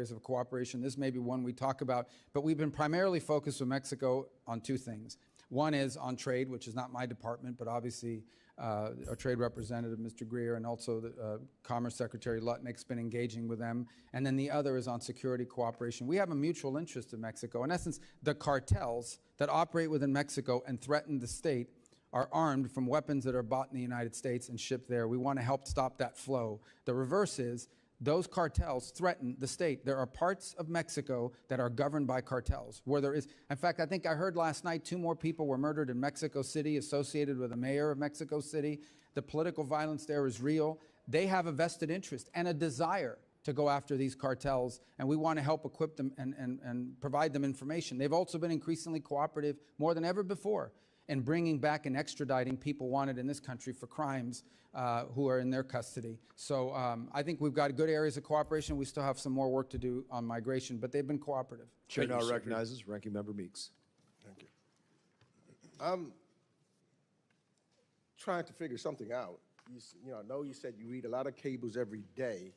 areas of cooperation. This may be one we talk about, but we've been primarily focused with Mexico on two things. One is on trade, which is not my department, but obviously our trade representative, Mr. Greer, and also the Commerce Secretary Lutnick's been engaging with them. And then the other is on security cooperation. We have a mutual interest in Mexico. In essence, the cartels that operate within Mexico and threaten the state are armed from weapons that are bought in the United States and shipped there. We want to help stop that flow. The reverse is those cartels threaten the state. There are parts of Mexico that are governed by cartels, where there is, in fact, I think I heard last night 2 more people were murdered in Mexico City associated with the mayor of Mexico City. The political violence there is real. They have a vested interest and a desire to go after these cartels, and we want to help equip them and provide them information. They've also been increasingly cooperative, more than ever before, in bringing back and extraditing people wanted in this country for crimes who are in their custody. So I think we've got good areas of cooperation. We still have some more work to do on migration, but they've been cooperative. Chair now recognizes Ranking Member Meeks. Thank you. I'm trying to figure something out. I know you said you read a lot of cables every day,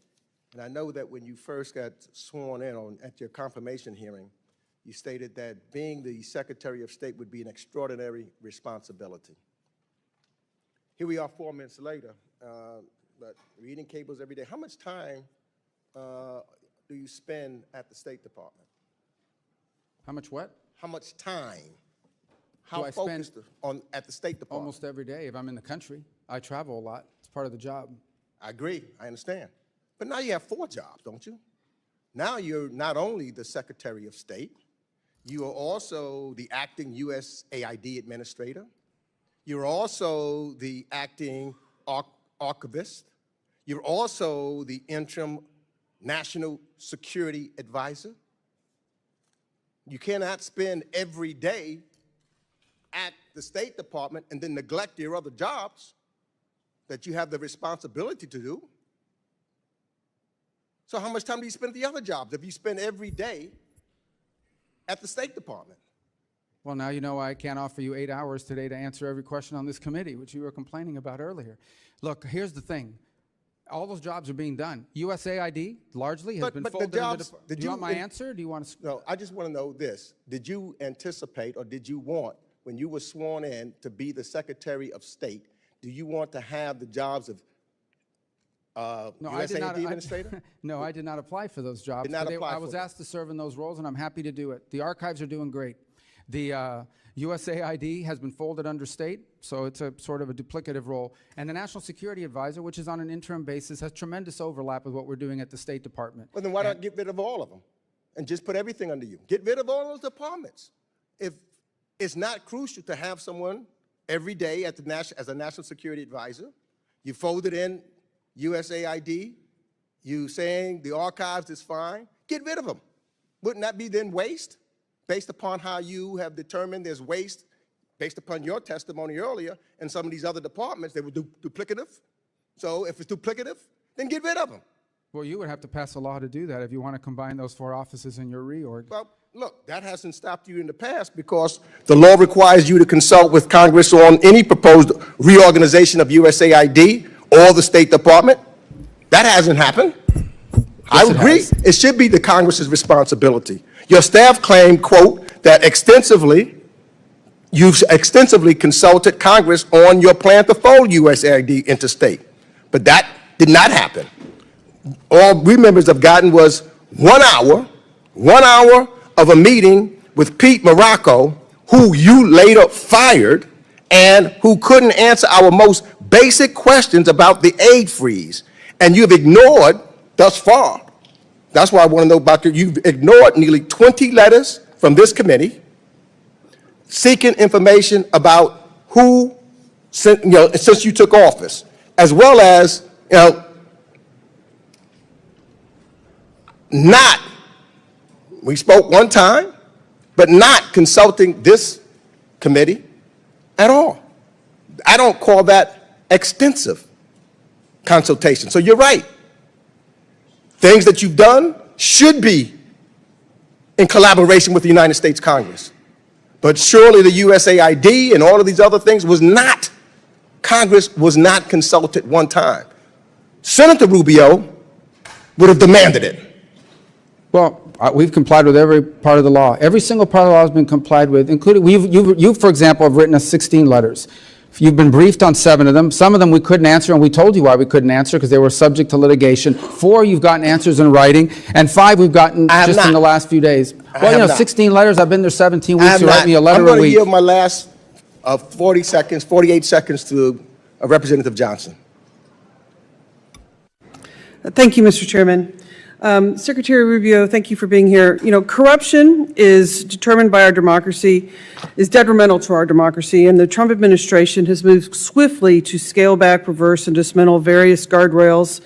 and I know that when you first got sworn in at your confirmation hearing, you stated that being the Secretary of State would be an extraordinary responsibility. Here we are 4 minutes later, but reading cables every day. How much time do you spend at the State Department? How much what? How much time? Do I spend at the State Department? Almost every day. If I'm in the country, I travel a lot. It's part of the job. I agree. I understand. But now you have 4 jobs, don't you? Now you're not only the Secretary of State, you are also the acting USAID administrator. You're also the acting archivist. You're also the interim national security advisor. You cannot spend every day at the State Department and then neglect your other jobs that you have the responsibility to do. So how much time do you spend at the other jobs if you spend every day at the State Department? Well, now you know I can't offer you 8 hours today to answer every question on this committee, which you were complaining about earlier. Look, here's the thing. All those jobs are being done. USAID largely has been folded into the... Do you want my answer? Do you want to... No, I just want to know this. Did you anticipate or did you want, when you were sworn in to be the Secretary of State, do you want to have the jobs of no, USAID administrator? No, I did not apply for those jobs. Did not apply I was asked to serve in those roles, and I'm happy to do it. The archives are doing great. The USAID has been folded under state, so it's a sort of a duplicative role. And the National Security Advisor, which is on an interim basis, has tremendous overlap with what we're doing at the State Department. Well, then why not get rid of all of them and just put everything under you? Get rid of all those departments. If it's not crucial to have someone every day at the as a National Security Advisor, you folded in USAID, you saying the archives is fine, get rid of them. Wouldn't that be then waste? Based upon how you have determined there's waste, based upon your testimony earlier, and some of these other departments, they were duplicative. So if it's duplicative, then get rid of them. Well, you would have to pass a law to do that if you want to combine those 4 offices in your reorg. Well, look, that hasn't stopped you in the past because the law requires you to consult with Congress on any proposed reorganization of USAID or the State Department. That hasn't happened. I agree. It should be the Congress's responsibility. Your staff claimed, quote, that you've extensively consulted Congress on your plan to fold USAID into state. But that did not happen. All we members have gotten was 1 hour of a meeting with Pete Morocco, who you later fired, and who couldn't answer our most basic questions about the aid freeze. And you've ignored, thus far, that's why I want to know about you've ignored nearly 20 letters from this committee seeking information about who, since you took office, as well as, we spoke one time, but not consulting this committee at all. I don't call that extensive consultation. So you're right. Things that you've done should be in collaboration with the United States Congress. But surely the USAID and all of these other things was not, Congress was not consulted one time. Senator Rubio would have demanded it. Well, we've complied with every part of the law. Every single part of the law has been complied with, including, you, for example, have written us 16 letters. You've been briefed on 7 of them. Some of them we couldn't answer, and we told you why we couldn't answer, because they were subject to litigation. 4, you've gotten answers in writing, and 5 we've gotten just in the last few days. Well, you know, 16 letters, I've been there 17 weeks, you write me a letter a week. I'm going to yield my last 48 seconds to Representative Johnson. Thank you, Mr. Chairman. Secretary Rubio, thank you for being here. You know, corruption is determined by our democracy, is detrimental to our democracy, and the Trump administration has moved swiftly to scale back, reverse, and dismantle various guardrails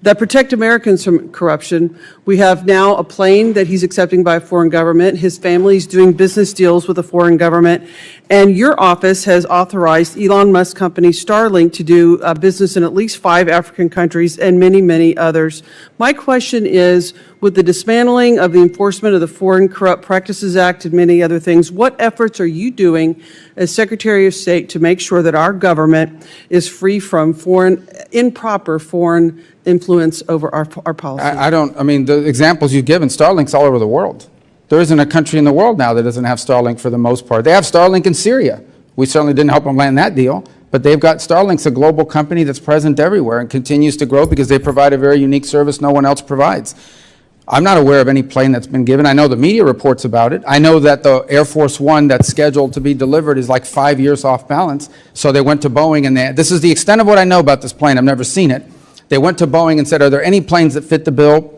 that protect Americans from corruption. We have now a plane that he's accepting by a foreign government. His family's doing business deals with a foreign government. And your office has authorized Elon Musk's company Starlink to do business in at least 5 African countries and many, many others. My question is, with the dismantling of the enforcement of the Foreign Corrupt Practices Act and many other things, what efforts are you doing as Secretary of State to make sure that our government is free from improper foreign influence over our policy? I mean, the examples you've given, Starlink's all over the world. There isn't a country in the world now that doesn't have Starlink for the most part. They have Starlink in Syria. We certainly didn't help them land that deal, but they've got Starlink's a global company that's present everywhere and continues to grow because they provide a very unique service no one else provides. I'm not aware of any plane that's been given. I know the media reports about it. I know that the Air Force One that's scheduled to be delivered is like 5 years off balance. So they went to Boeing, and this is the extent of what I know about this plane. I've never seen it. They went to Boeing and said, are there any planes that fit the bill?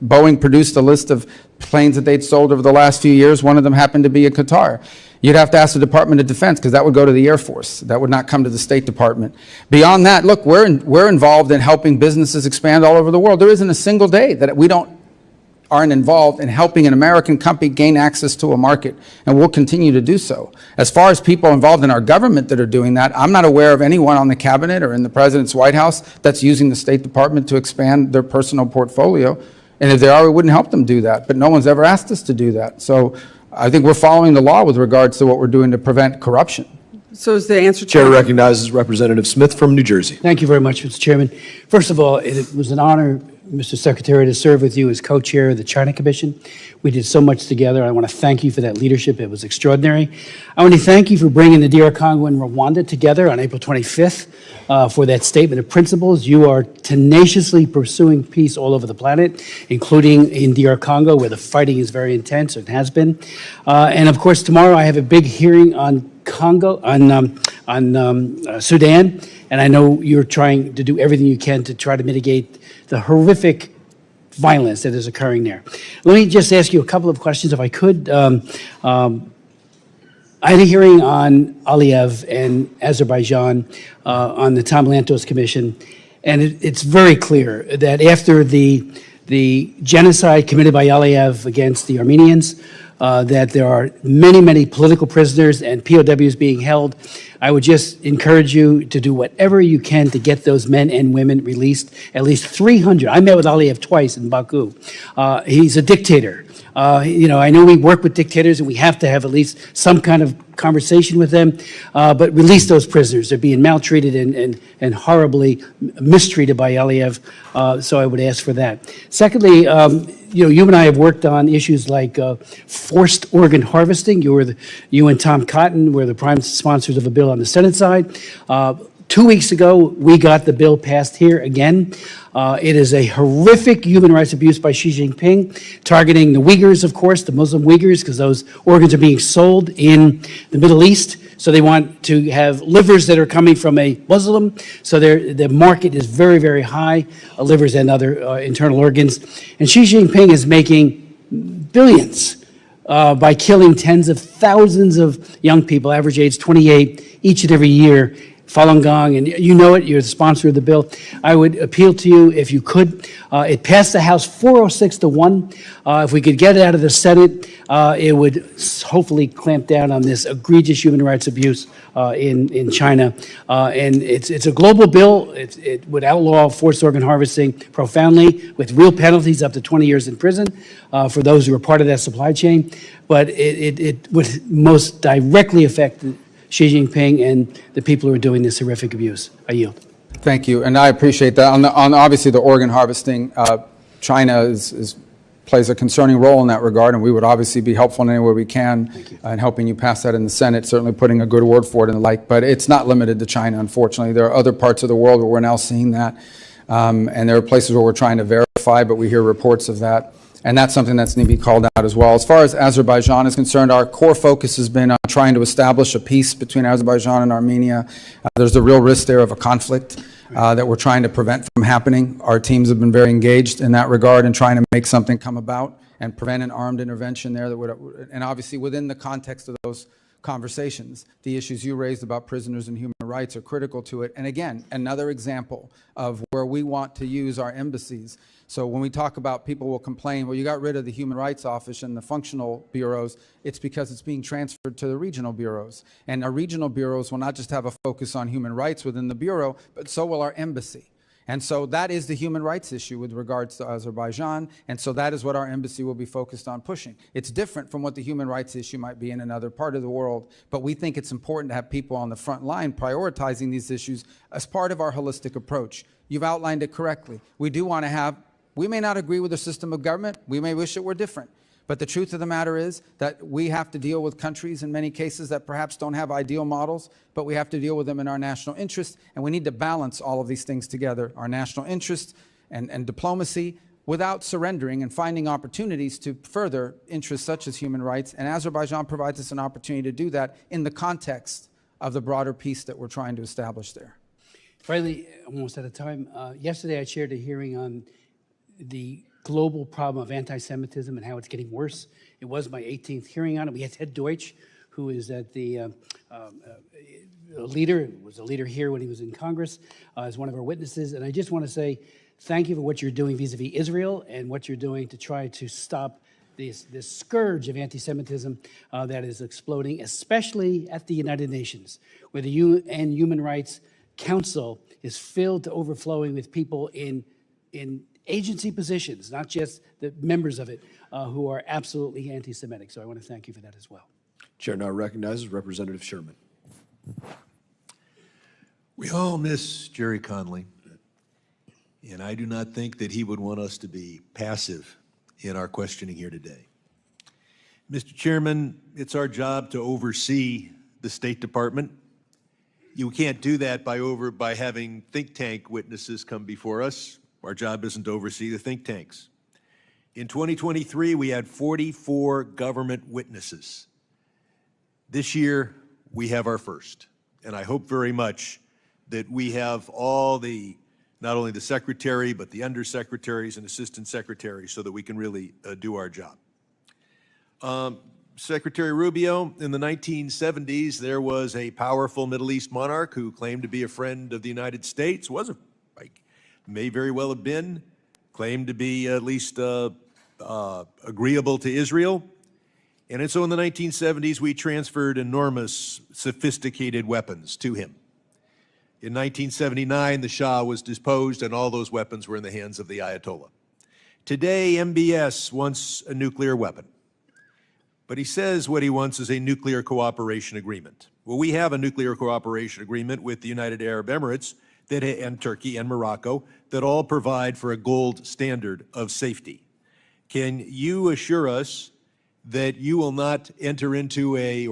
Boeing produced a list of planes that they'd sold over the last few years. One of them happened to be a Qatar. You'd have to ask the Department of Defense, because that would go to the Air Force. That would not come to the State Department. Beyond that, look, we're involved in helping businesses expand all over the world. There isn't a single day that we aren't involved in helping an American company gain access to a market, and we'll continue to do so. As far as people involved in our government that are doing that, I'm not aware of anyone on the cabinet or in the President's White House that's using the State Department to expand their personal portfolio. And if they are, we wouldn't help them do that. But no one's ever asked us to do that. So I think we're following the law with regards to what we're doing to prevent corruption. So is the answer? Chair recognizes Representative Smith from New Jersey. Thank you very much, Mr. Chairman. First of all, it was an honor, Mr. Secretary, to serve with you as co-chair of the China Commission. We did so much together. I want to thank you for that leadership. It was extraordinary. I want to thank you for bringing the DR Congo and Rwanda together on April 25th for that statement of principles. You are tenaciously pursuing peace all over the planet, including in DR Congo, where the fighting is very intense, and has been. And of course, tomorrow I have a big hearing on Congo, on Sudan, and I know you're trying to do everything you can to try to mitigate the horrific violence that is occurring there. Let me just ask you a couple of questions, if I could. I had a hearing on Aliyev and Azerbaijan on the Tom Lantos Commission, and it's very clear that after the genocide committed by Aliyev against the Armenians, that there are many, many political prisoners and POWs being held. I would just encourage you to do whatever you can to get those men and women released, at least 300. I met with Aliyev twice in Baku. He's a dictator. You know, I know we work with dictators and we have to have at least some kind of conversation with them, but release those prisoners. They're being maltreated and horribly mistreated by Aliyev, so I would ask for that. Secondly, you know, you and I have worked on issues like forced organ harvesting. You and Tom Cotton were the prime sponsors of a bill on the Senate side. 2 weeks ago, we got the bill passed here again. It is a horrific human rights abuse by Xi Jinping, targeting the Uyghurs, of course, the Muslim Uyghurs, because those organs are being sold in the Middle East. So they want to have livers that are coming from a Muslim. So the market is very, very high, livers and other internal organs. And Xi Jinping is making billions by killing tens of thousands of young people, average age 28, each and every year. Falun Gong, and you know it, you're the sponsor of the bill. I would appeal to you, if you could. It passed the House 406-1. If we could get it out of the Senate, it would hopefully clamp down on this egregious human rights abuse in China. And it's a global bill. It would outlaw forced organ harvesting profoundly, with real penalties up to 20 years in prison for those who are part of that supply chain. But it would most directly affect Xi Jinping and the people who are doing this horrific abuse. I yield. Thank you, and I appreciate that. On obviously the organ harvesting, China is plays a concerning role in that regard, and we would obviously be helpful in any way we can in helping you pass that in the Senate, certainly putting a good word for it and the like. But it's not limited to China, unfortunately. There are other parts of the world where we're now seeing that, and there are places where we're trying to verify, but we hear reports of that. And that's something that's need to be called out as well. As far as Azerbaijan is concerned, our core focus has been on trying to establish a peace between Azerbaijan and Armenia. There's a real risk there of a conflict that we're trying to prevent from happening. Our teams have been very engaged in that regard and trying to make something come about and prevent an armed intervention there that would, and obviously within the context of those conversations, the issues you raised about prisoners and human rights are critical to it. And again, another example of where we want to use our embassies. So when we talk about people will complain, well, you got rid of the Human Rights Office and the functional bureaus, it's because it's being transferred to the regional bureaus. And our regional bureaus will not just have a focus on human rights within the bureau, but so will our embassy. And so that is the human rights issue with regards to Azerbaijan, and so that is what our embassy will be focused on pushing. It's different from what the human rights issue might be in another part of the world, but we think it's important to have people on the front line prioritizing these issues as part of our holistic approach. You've outlined it correctly. We do want to have, we may not agree with the system of government, we may wish it were different. But the truth of the matter is that we have to deal with countries in many cases that perhaps don't have ideal models, but we have to deal with them in our national interest, and we need to balance all of these things together, our national interest and diplomacy, without surrendering and finding opportunities to further interests such as human rights. And Azerbaijan provides us an opportunity to do that in the context of the broader peace that we're trying to establish there. Finally, almost out of time, yesterday I chaired a hearing on the global problem of anti-Semitism and how it's getting worse. It was my 18th hearing on it. We had Ted Deutsch, who is at the leader, was a leader here when he was in Congress, as one of our witnesses. And I just want to say thank you for what you're doing vis-a-vis Israel and what you're doing to try to stop this scourge of anti-Semitism that is exploding, especially at the United Nations, where the UN Human Rights Council is filled to overflowing with people in agency positions, not just the members of it, who are absolutely anti-Semitic. So I want to thank you for that as well. Chair now recognizes Representative Sherman. We all miss Jerry Conley, and I do not think that he would want us to be passive in our questioning here today. Mr. Chairman, it's our job to oversee the State Department. You can't do that by having think tank witnesses come before us. Our job isn't to oversee the think tanks. In 2023, we had 44 government witnesses. This year, we have our first. And I hope very much that we have all the, not only the secretary, but the undersecretaries and assistant secretaries so that we can really do our job. Secretary Rubio, in the 1970s, there was a powerful Middle East monarch who claimed to be a friend of the United States, may very well have been, claimed to be at least agreeable to Israel. And so in the 1970s, we transferred enormous, sophisticated weapons to him. In 1979, the Shah was deposed, and all those weapons were in the hands of the Ayatollah. Today, MBS wants a nuclear weapon. But he says what he wants is a nuclear cooperation agreement. Well, we have a nuclear cooperation agreement with the United Arab Emirates and Turkey and Morocco that all provide for a gold standard of safety. Can you assure us that you will not enter into a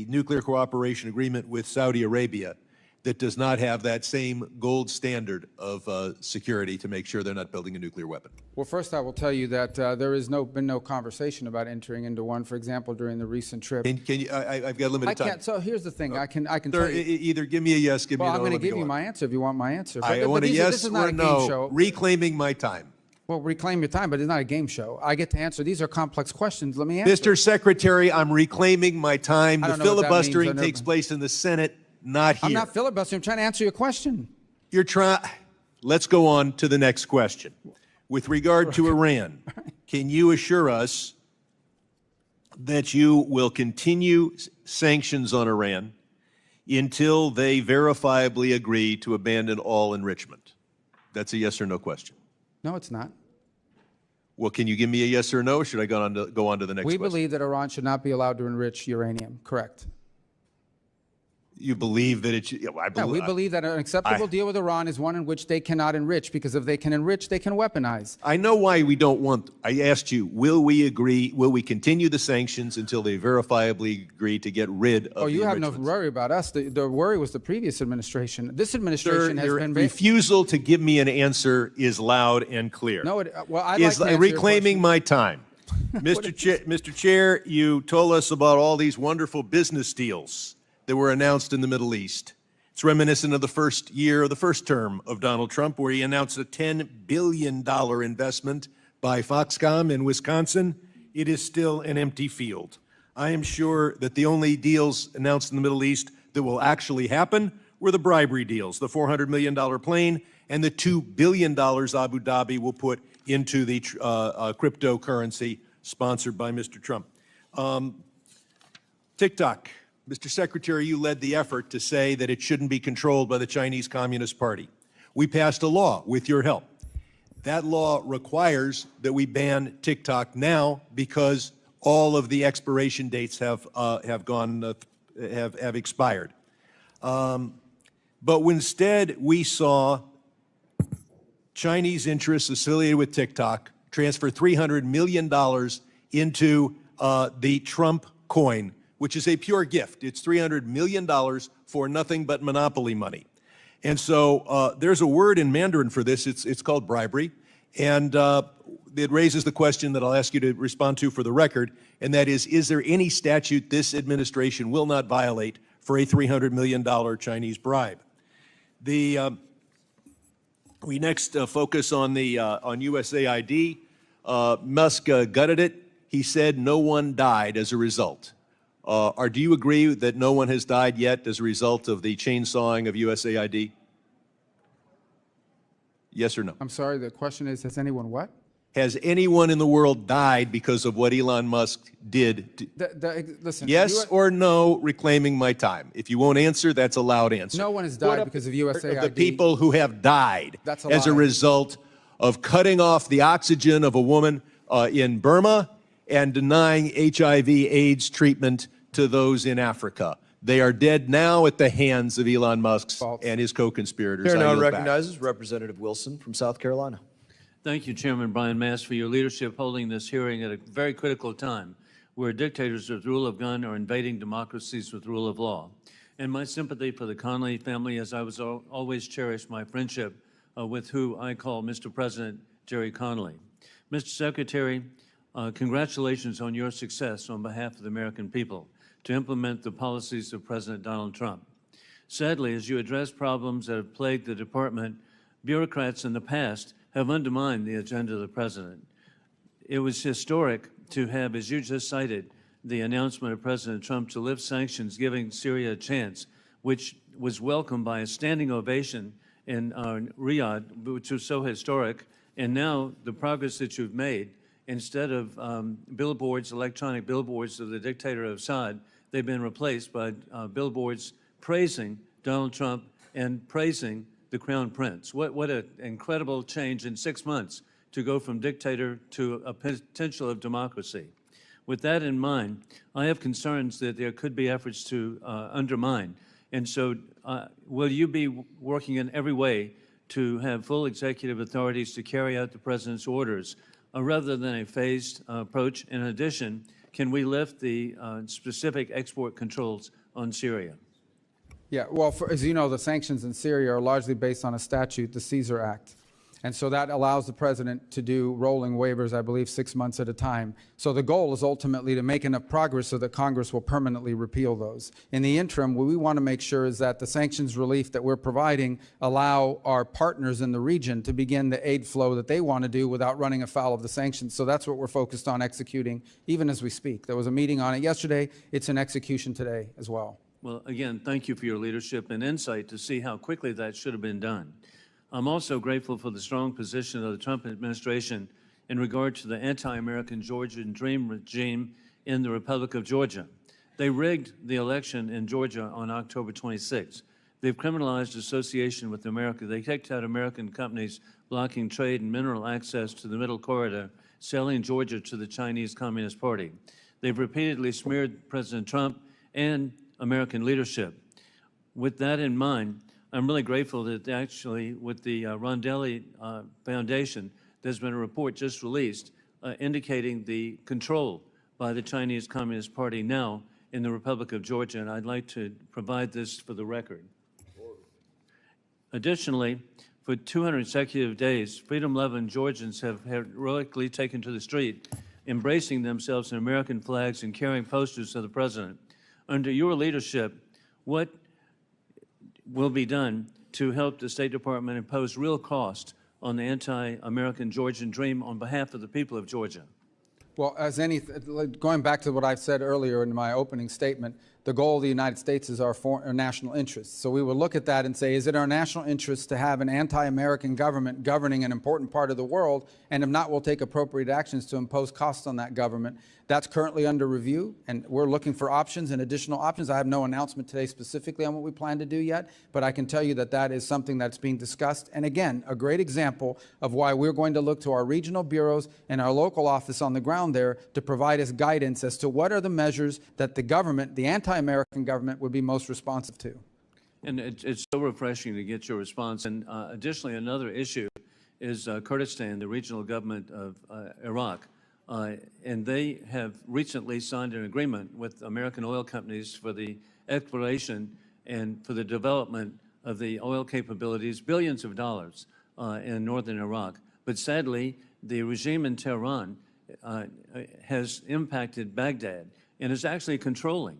nuclear cooperation agreement with Saudi Arabia that does not have that same gold standard of security to make sure they're not building a nuclear weapon? Well, first I will tell you that there has been no conversation about entering into one. For example, during the recent trip. Can you? I've got limited time. I can't. So here's the thing. I can Sir, tell you. either give me a yes, give me a no. Well, I'm going to give you my answer if you want my answer. I want a yes this is not or a no. game show. Reclaiming my time. Well, reclaim your time, but it's not a game show. I get to answer. These are complex questions. Let me answer. Mr. Secretary, I'm reclaiming my time. The filibustering means. takes place in the Senate, not here. I'm not filibustering. I'm trying to answer your question. You're trying. Let's go on to the next question. With regard to Iran, can you assure us that you will continue sanctions on Iran until they verifiably agree to abandon all enrichment? That's a yes or no question. No, it's not. Well, can you give me a yes or no, or should I go on to the next question? We believe that Iran should not be allowed to enrich uranium. Correct. You believe that it should, I Yeah, believe, we believe that an acceptable deal with Iran is one in which they cannot enrich, because if they can enrich, they can weaponize. I know why we don't want, I asked you, will we continue the sanctions until they verifiably agree to get rid of Oh, you the have no enrichments? worry about us. The worry was the previous administration. This administration has Your been refusal to give me an answer is loud and clear. No, well, I'd like Is to answer your reclaiming question. my time. Mr. Chair, you told us about all these wonderful business deals that were announced in the Middle East. It's reminiscent of the first year of the first term of Donald Trump, where he announced a $10 billion investment by Foxconn in Wisconsin. It is still an empty field. I am sure that the only deals announced in the Middle East that will actually happen were the bribery deals, the $400 million plane and the $2 billion Abu Dhabi will put into the cryptocurrency sponsored by Mr. Trump. TikTok. Mr. Secretary, you led the effort to say that it shouldn't be controlled by the Chinese Communist Party. We passed a law with your help. That law requires that we ban TikTok now because all of the expiration dates have expired. But instead, we saw Chinese interests affiliated with TikTok transfer $300 million into the Trump coin, which is a pure gift. It's $300 million for nothing but monopoly money. And so there's a word in Mandarin for this. It's called bribery. And it raises the question that I'll ask you to respond to for the record, and that is there any statute this administration will not violate for a $300 million Chinese bribe? We next focus on USAID. Musk gutted it. He said no one died as a result. Do you agree that no one has died yet as a result of the chainsawing of USAID? Yes or no? I'm sorry, the question is, has anyone what? Has anyone in the world died because of what Elon Musk did? Listen. Yes or no, reclaiming my time. If you won't answer, that's a loud answer. No one has died because of USAID. The people who have died That's a as a lie. result of cutting off the oxygen of a woman in Burma and denying HIV/AIDS treatment to those in Africa. They are dead now at the hands of Elon Musk and his co-conspirators. Chair I now yield back. recognizes Representative Wilson from South Carolina. Thank you, Chairman Brian Mast, for your leadership holding this hearing at a very critical time where dictators with rule of gun are invading democracies with rule of law. And my sympathy for the Connolly family, as I was always cherished my friendship with who I call Mr. President Jerry Connolly. Mr. Secretary, congratulations on your success on behalf of the American people to implement the policies of President Donald Trump. Sadly, as you address problems that have plagued the department, bureaucrats in the past have undermined the agenda of the president. It was historic to have, as you just cited, the announcement of President Trump to lift sanctions, giving Syria a chance, which was welcomed by a standing ovation in Riyadh, which was so historic. And now the progress that you've made, instead of billboards, electronic billboards of the dictator of Assad, they've been replaced by billboards praising Donald Trump and praising the Crown Prince. What an incredible change in 6 months to go from dictator to a potential of democracy. With that in mind, I have concerns that there could be efforts to undermine. And so will you be working in every way to have full executive authorities to carry out the president's orders rather than a phased approach? In addition, can we lift the specific export controls on Syria? Yeah, well, as you know, the sanctions in Syria are largely based on a statute, the Caesar Act. And so that allows the president to do rolling waivers, I believe, 6 months at a time. So the goal is ultimately to make enough progress so that Congress will permanently repeal those. In the interim, what we want to make sure is that the sanctions relief that we're providing allow our partners in the region to begin the aid flow that they want to do without running afoul of the sanctions. So that's what we're focused on executing, even as we speak. There was a meeting on it yesterday. It's in execution today as well. Well, again, thank you for your leadership and insight to see how quickly that should have been done. I'm also grateful for the strong position of the Trump administration in regard to the anti-American Georgian Dream regime in the Republic of Georgia. They rigged the election in Georgia on October 26. They've criminalized association with America. They kicked out American companies blocking trade and mineral access to the Middle Corridor, selling Georgia to the Chinese Communist Party. They've repeatedly smeared President Trump and American leadership. with that in mind, I'm really grateful that actually with the Rondelli Foundation, there's been a report just released indicating the control by the Chinese Communist Party now in the Republic of Georgia, and I'd like to provide this for the record. Additionally, for 200 consecutive days, freedom-loving Georgians have heroically taken to the street, embracing themselves in American flags and carrying posters of the president. Under your leadership, what will be done to help the State Department impose real cost on the anti-American Georgian dream on behalf of the people of Georgia? Well, going back to what I said earlier in my opening statement, the goal of the United States is our national interests. So we will look at that and say, is it our national interest to have an anti-American government governing an important part of the world? And if not, we'll take appropriate actions to impose costs on that government. That's currently under review, and we're looking for options and additional options. I have no announcement today specifically on what we plan to do yet, but I can tell you that that is something that's being discussed. And again, a great example of why we're going to look to our regional bureaus and our local office on the ground there to provide us guidance as to what are the measures that the government, the anti-American government, would be most responsive to. And it's so refreshing to get your response. And additionally, another issue is Kurdistan, the regional government of Iraq. And they have recently signed an agreement with American oil companies for the exploration and for the development of the oil capabilities, billions of dollars in northern Iraq. But sadly, the regime in Tehran has impacted Baghdad and is actually controlling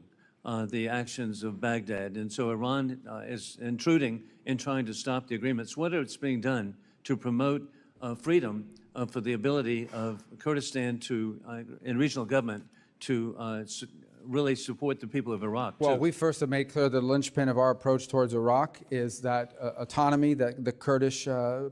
the actions of Baghdad. And so Iran is intruding in trying to stop the agreements. What is being done to promote freedom for the ability of Kurdistan to, in regional government, to really support the people of Iraq? Well, too? we first have made clear the linchpin of our approach towards Iraq is that autonomy that the Kurdish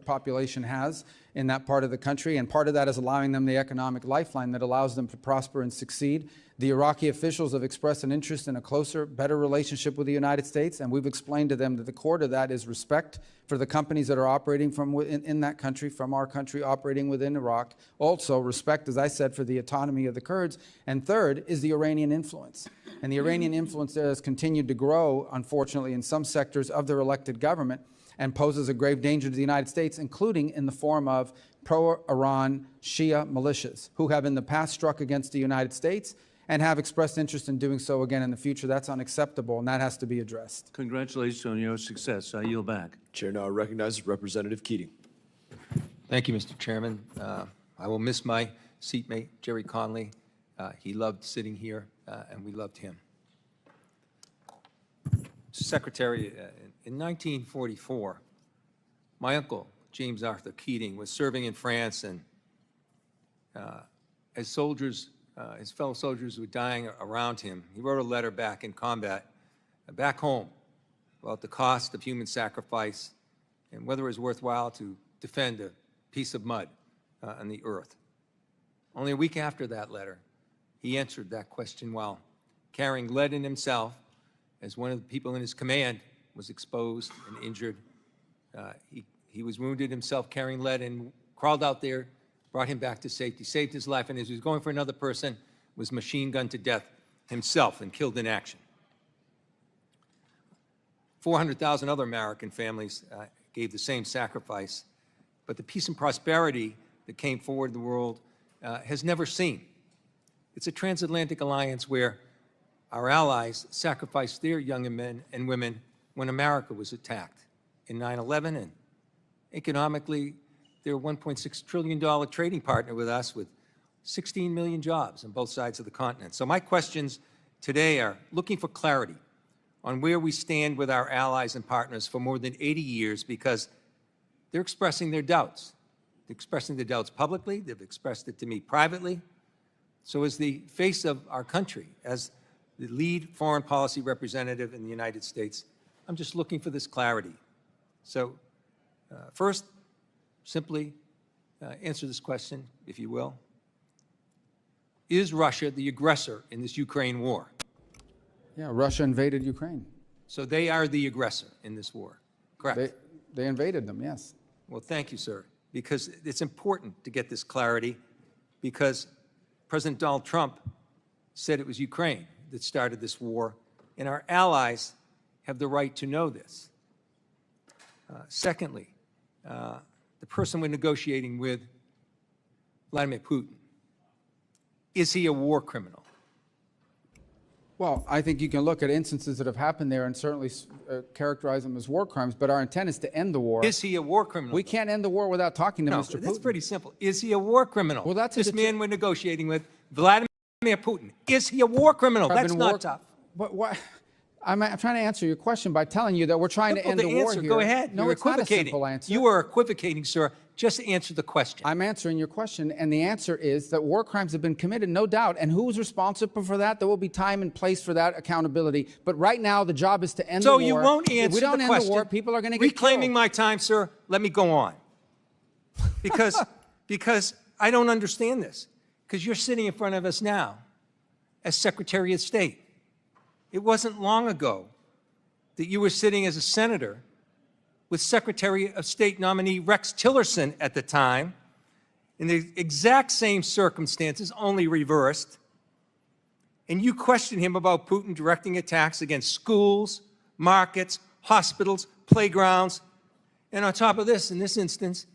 population has in that part of the country, and part of that is allowing them the economic lifeline that allows them to prosper and succeed. The Iraqi officials have expressed an interest in a closer, better relationship with the United States, and we've explained to them that the core to that is respect for the companies that are operating from in that country, from our country operating within Iraq. Also, respect, as I said, for the autonomy of the Kurds. And third is the Iranian influence. And the Iranian influence there has continued to grow, unfortunately, in some sectors of their elected government, and poses a grave danger to the United States, including in the form of pro-Iran Shia militias, who have in the past struck against the United States and have expressed interest in doing so again in the future. That's unacceptable, and that has to be addressed. Congratulations on your success. I yield back. Chair now recognizes Representative Keating. Thank you, Mr. Chairman. I will miss my seatmate, Jerry Conley. He loved sitting here, and we loved him. Secretary, in 1944, my uncle, James Arthur Keating, was serving in France, and as soldiers, his fellow soldiers were dying around him, he wrote a letter back in combat, back home, about the cost of human sacrifice and whether it was worthwhile to defend a piece of mud on the earth. Only a week after that letter, he answered that question while carrying lead in himself, as one of the people in his command was exposed and injured. He was wounded himself carrying lead and crawled out there, brought him back to safety, saved his life, and as he was going for another person, was machine gunned to death himself and killed in action. 400,000 other American families gave the same sacrifice, but the peace and prosperity that came forward the world has never seen. It's a transatlantic alliance where our allies sacrificed their young men and women when America was attacked in 9/11, and economically, they're a $1.6 trillion trading partner with us with 16 million jobs on both sides of the continent. So my questions today are looking for clarity on where we stand with our allies and partners for more than 80 years, because they're expressing their doubts. They're expressing their doubts publicly. They've expressed it to me privately. So as the face of our country, as the lead foreign policy representative in the United States, I'm just looking for this clarity. So first, simply answer this question, if you will. Is Russia the aggressor in this Ukraine war? Yeah, Russia invaded Ukraine. So they are the aggressor in this war, correct? They invaded them, yes. Well, thank you, sir, because it's important to get this clarity, because President Donald Trump said it was Ukraine that started this war, and our allies have the right to know this. Secondly, the person we're negotiating with, Vladimir Putin, is he a war criminal? Well, I think you can look at instances that have happened there and certainly characterize them as war crimes, but our intent is to end the war. Is he a war criminal? We can't end the war without talking to No, Mr. Putin. that's pretty simple. Is he a war criminal? Well, that's this man we're negotiating with, Vladimir Putin. Is he a war criminal? That's not tough. But what? I'm trying to answer your question by telling you that we're trying to end the war here. Go ahead. No, You're it's not a equivocating. simple answer. You are equivocating, sir. Just answer the question. I'm answering your question, and the answer is that war crimes have been committed, no doubt. And who's responsible for that? There will be time and place for that accountability. But right now, the job is to end the war. So you won't answer If we don't the end question. the war, people are going to get Reclaiming killed. my time, sir. Let me go on. Because I don't understand this. Because you're sitting in front of us now as Secretary of State. It wasn't long ago that you were sitting as a senator with Secretary of State nominee Rex Tillerson at the time, in the exact same circumstances, only reversed. And you questioned him about Putin directing attacks against schools, markets, hospitals, playgrounds. And on top of this, in this instance,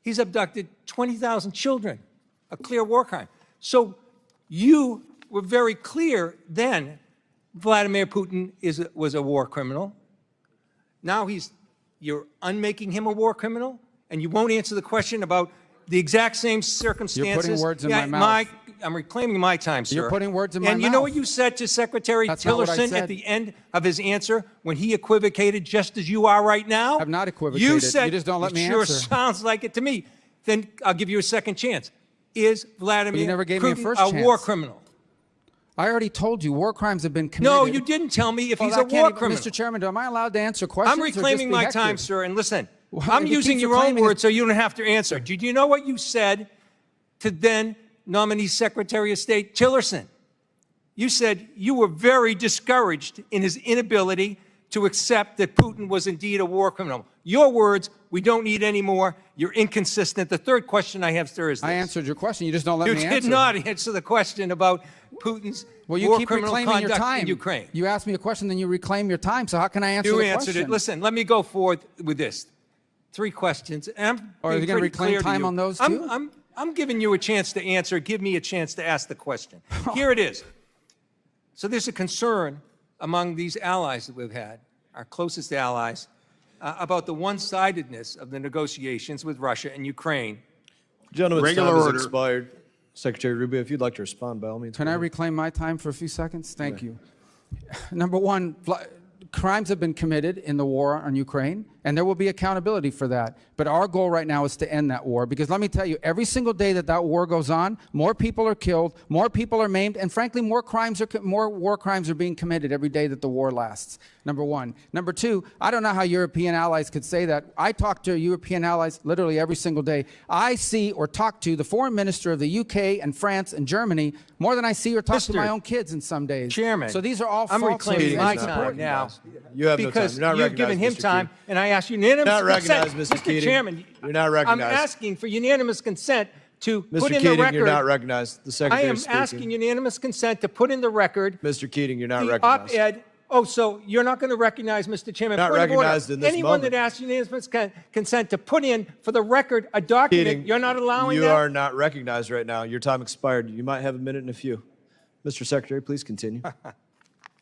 he's abducted 20,000 children, a clear war crime. So you were very clear then Vladimir Putin was a war criminal. Now you're unmaking him a war criminal, and you won't answer the question about the exact same circumstances. You're putting words in my mouth. I'm reclaiming my time, sir. You're putting words in my mouth. And you know what you said to Secretary That's not what I Tillerson said. at the end of his answer when he equivocated just as you are right now? I've not equivocated. You said, You just don't let me sure answer. sounds like it to me. Then I'll give you a second chance. Is Vladimir You never gave me a Putin first a war chance. criminal? I already told you war crimes have been committed. No, you didn't tell me if Well, he's I a can't war even- criminal. Mr. Chairman, am I allowed to answer questions? I'm or just reclaiming be my hectored? time, sir, and listen, Well, I'm if he using keeps your own reclaiming words so you don't have to answer. Did you know what you said to then nominee Secretary of State Tillerson? You said you were very discouraged in his inability to accept that Putin was indeed a war criminal. Your words, we don't need any more. You're inconsistent. The third question I have, sir, is this. I answered your question. You just don't let You me answer. did not answer the question about Putin's Well, you war keep criminal reclaiming your conduct time. in Ukraine. You asked me a question, then you reclaim your time. So how can I answer You the answered question? it. Listen, let me go forward with this. 3 questions. And I'm Or are being you gonna pretty reclaim clear to time you. on those too? I'm giving you a chance to answer. Give me a chance to ask the question. Here it is. So there's a concern among these allies that we've had, our closest allies, about the one-sidedness of the negotiations with Russia and Ukraine. Gentleman's Regular time has order. expired. Secretary Rubio, if you'd like to respond, by all means. Can I reclaim my time for a few seconds? Thank you. Number one, crimes have been committed in the war on Ukraine, and there will be accountability for that. But our goal right now is to end that war, because let me tell you, every single day that that war goes on, more people are killed, more people are maimed, and frankly, more war crimes are being committed every day that the war lasts. Number one. Number two, I don't know how European allies could say that. I talk to European allies literally every single day. I see or talk to the foreign minister of the UK and France and Germany more than I see or talk to my own kids in some days. Chairman, So these are all I'm false reclaiming my statements. time now. You have no time. Because You're not you've given him recognized, Mr. time, Keating. and I ask unanimous Not consent. recognized, Mr. Keating. Chairman, You're not I'm recognized. asking for unanimous consent to Mr. put in Keating, the record. you're not recognized. The I Secretary am is speaking. asking unanimous consent to put in the record Mr. Keating, you're not the recognized. op-ed. Oh, so you're not going to recognize, Mr. Chairman? Not Point of order. recognized in this Anyone moment. that asks unanimous consent to put in for the record a document, Keating, you're not allowing you that? are not recognized right now. Your time expired. You might have a minute and a few. Mr. Secretary, please continue.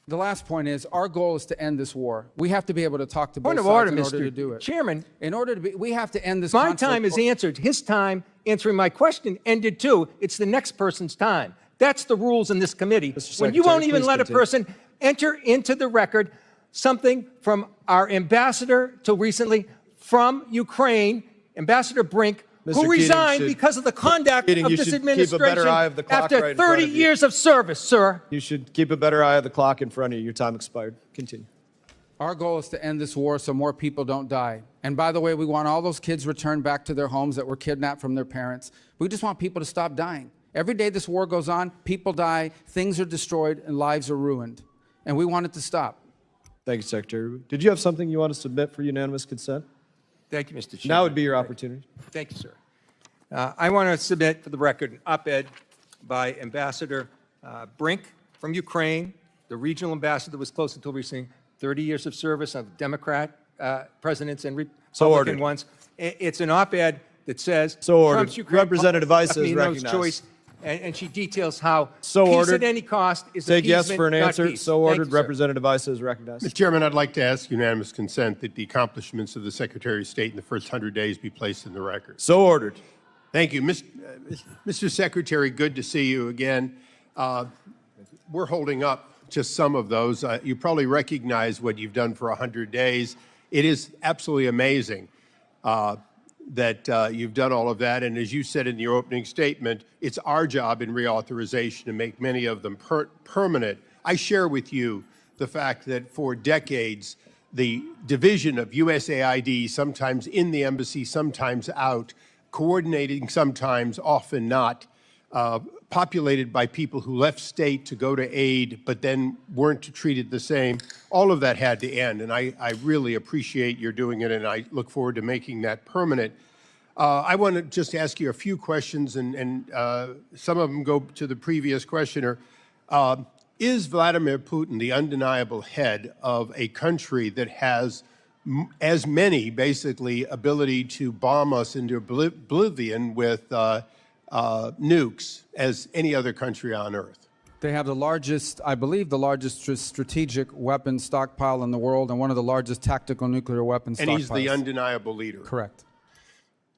The last point is, our goal is to end this war. We have to be able to talk to both Point of sides order, in order Mr. to do it. Chairman. In order to be, we have to end this My conflict. time is answered. His time answering my question ended too. It's the next person's time. That's the rules in this committee. Mr. When you won't Secretary, even please let continue. a person enter into the record something from our ambassador till recently from Ukraine, Ambassador Brink, Mr. who Keating resigned should- because of the conduct Keating, of you this should keep a better administration eye of the clock after right in front 30 of you. years of service, sir. You should keep a better eye of the clock in front of you. Your time expired. Continue. Our goal is to end this war so more people don't die. And by the way, we want all those kids returned back to their homes that were kidnapped from their parents. We just want people to stop dying. Every day this war goes on, people die, things are destroyed, and lives are ruined. And we want it to stop. Thank you, Secretary Rubio. Did you have something you want to submit for unanimous consent? Thank you, Mr. Chairman. Now would be your opportunity. Thank you, sir. I want to submit for the record an op-ed by Ambassador Brink from Ukraine, the regional ambassador that was close until recently, 30 years of service of Democrat presidents and So Republican ordered. ones. It's an op-ed that says So ordered. Trump's Ukraine Representative Weiss is policy, no recognized. choice, and she details how So peace ordered. at any cost is Take yes appeasement, for an not answer. peace. So Thank ordered. you, sir. Representative Weiss is recognized. Mr. Chairman, I'd like to ask unanimous consent that the accomplishments of the Secretary of State in the first 100 days be placed in the record. So ordered. Thank you. Mr. Secretary, good to see you again. We're holding up just some of those. You probably recognize what you've done for 100 days. It is absolutely amazing that you've done all of that. And as you said in your opening statement, it's our job in reauthorization to make many of them permanent. I share with you the fact that for decades, the division of USAID, sometimes in the embassy, sometimes out, coordinating sometimes, often not, populated by people who left state to go to aid, but then weren't treated the same. All of that had to end, and I really appreciate your doing it, and I look forward to making that permanent. I want to just ask you a few questions, and some of them go to the previous questioner. Is Vladimir Putin the undeniable head of a country that has as many, basically, ability to bomb us into oblivion with nukes as any other country on Earth? They have the largest, I believe, the largest strategic weapon stockpile in the world and one of the largest tactical nuclear weapon stockpiles. And he's the undeniable leader. Correct.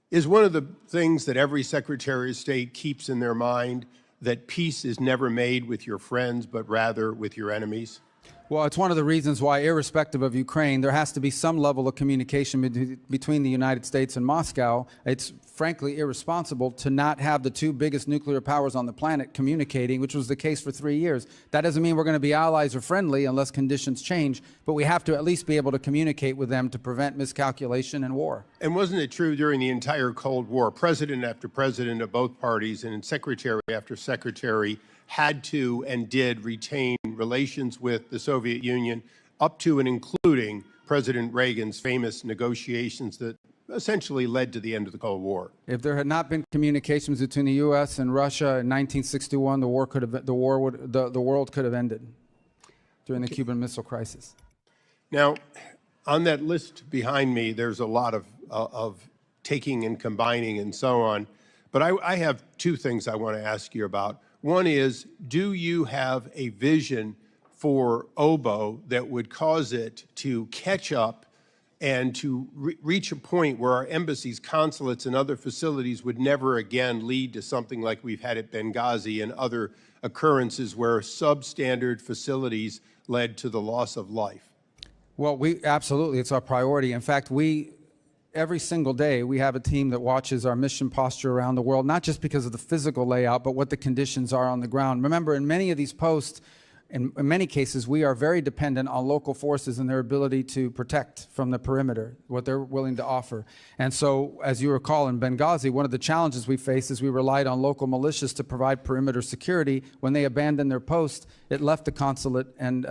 Is one of the things that every Secretary of State keeps in their mind that peace is never made with your friends, but rather with your enemies? Well, it's one of the reasons why, irrespective of Ukraine, there has to be some level of communication between the United States and Moscow. It's frankly irresponsible to not have the two biggest nuclear powers on the planet communicating, which was the case for 3 years. That doesn't mean we're going to be allies or friendly unless conditions change, but we have to at least be able to communicate with them to prevent miscalculation and war. And wasn't it true during the entire Cold War, president after president of both parties and secretary after secretary had to and did retain relations with the Soviet Union, up to and including President Reagan's famous negotiations that essentially led to the end of the Cold War? If there had not been communications between the U.S. and Russia in 1961, the world could have ended during the Cuban Missile Crisis. Now, on that list behind me, there's a lot of taking and combining and so on. But I have two things I want to ask you about. One is, do you have a vision for OBO that would cause it to catch up and to reach a point where our embassies, consulates, and other facilities would never again lead to something like we've had at Benghazi and other occurrences where substandard facilities led to the loss of life? Well, absolutely, it's our priority. In fact, every single day, we have a team that watches our mission posture around the world, not just because of the physical layout, but what the conditions are on the ground. Remember, in many of these posts, in many cases, we are very dependent on local forces and their ability to protect from the perimeter, what they're willing to offer. And so, as you recall, in Benghazi, one of the challenges we faced is we relied on local militias to provide perimeter security. When they abandoned their post, it left the consulate and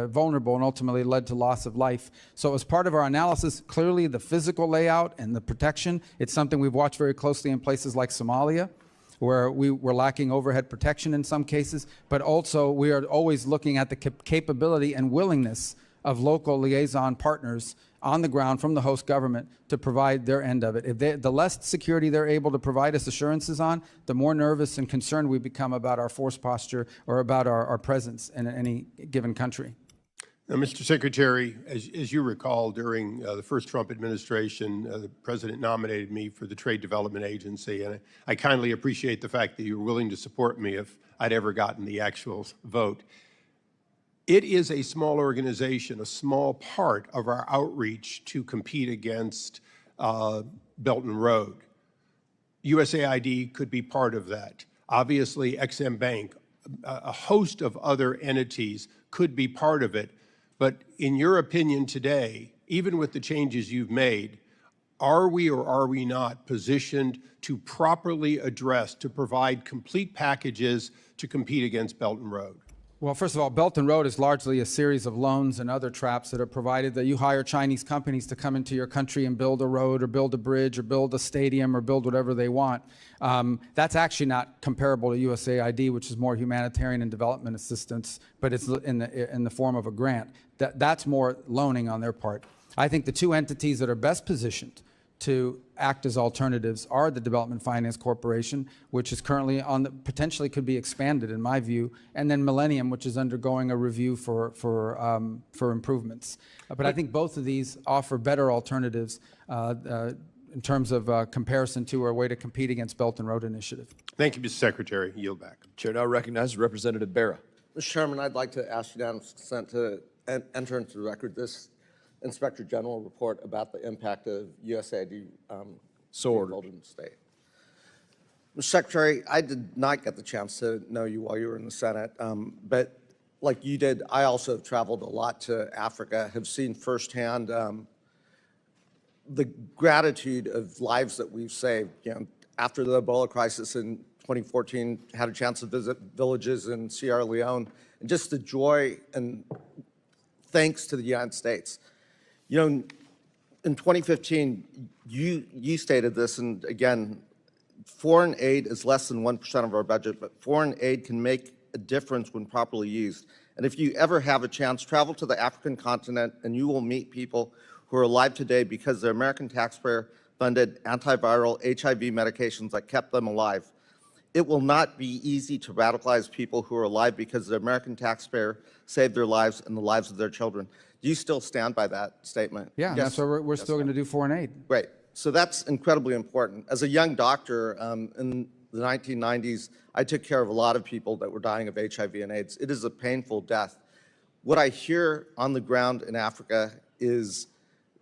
vulnerable and ultimately led to loss of life. So as part of our analysis, clearly the physical layout and the protection, it's something we've watched very closely in places like Somalia, where we were lacking overhead protection in some cases, but also we are always looking at the capability and willingness of local liaison partners on the ground from the host government to provide their end of it. If the less security they're able to provide us assurances on, the more nervous and concerned we become about our force posture or about our presence in any given country. Now, Mr. Secretary, as you recall, during the first Trump administration, the president nominated me for the Trade Development Agency, and I kindly appreciate the fact that you were willing to support me if I'd ever gotten the actual vote. It is a small organization, a small part of our outreach to compete against Belt and Road. USAID could be part of that. Obviously, XM Bank, a host of other entities could be part of it. But in your opinion today, even with the changes you've made, are we or are we not positioned to properly address, to provide complete packages to compete against Belt and Road? Well, first of all, Belt and Road is largely a series of loans and other traps that are provided that you hire Chinese companies to come into your country and build a road or build a bridge or build a stadium or build whatever they want. That's actually not comparable to USAID, which is more humanitarian and development assistance, but it's in the form of a grant. That's more loaning on their part. I think the two entities that are best positioned to act as alternatives are the Development Finance Corporation, which is currently potentially could be expanded in my view, and then Millennium, which is undergoing a review for improvements. But I think both of these offer better alternatives in terms of comparison to or a way to compete against Belt and Road Initiative. Thank you, Mr. Secretary. Yield back. Chair now recognizes Representative Barra. Mr. Chairman, I'd like to ask unanimous consent to enter into the record this Inspector General report about the impact of USAID So ordered. in the state. Mr. Secretary, I did not get the chance to know you while you were in the Senate, but like you did, I also have traveled a lot to Africa, have seen firsthand the gratitude of lives that we've saved. You know, after the Ebola crisis in 2014, had a chance to visit villages in Sierra Leone, and just the joy and thanks to the United States. You know, in 2015, you stated this, and again, foreign aid is less than 1% of our budget, but foreign aid can make a difference when properly used. And if you ever have a chance, travel to the African continent and you will meet people who are alive today because the American taxpayer funded antiviral HIV medications that kept them alive. It will not be easy to radicalize people who are alive because the American taxpayer saved their lives and the lives of their children. Do you still stand by that statement? Yeah, Yes. that's why we're still going to do foreign aid. Great. So that's incredibly important. As a young doctor in the 1990s, I took care of a lot of people that were dying of HIV and AIDS. It is a painful death. What I hear on the ground in Africa is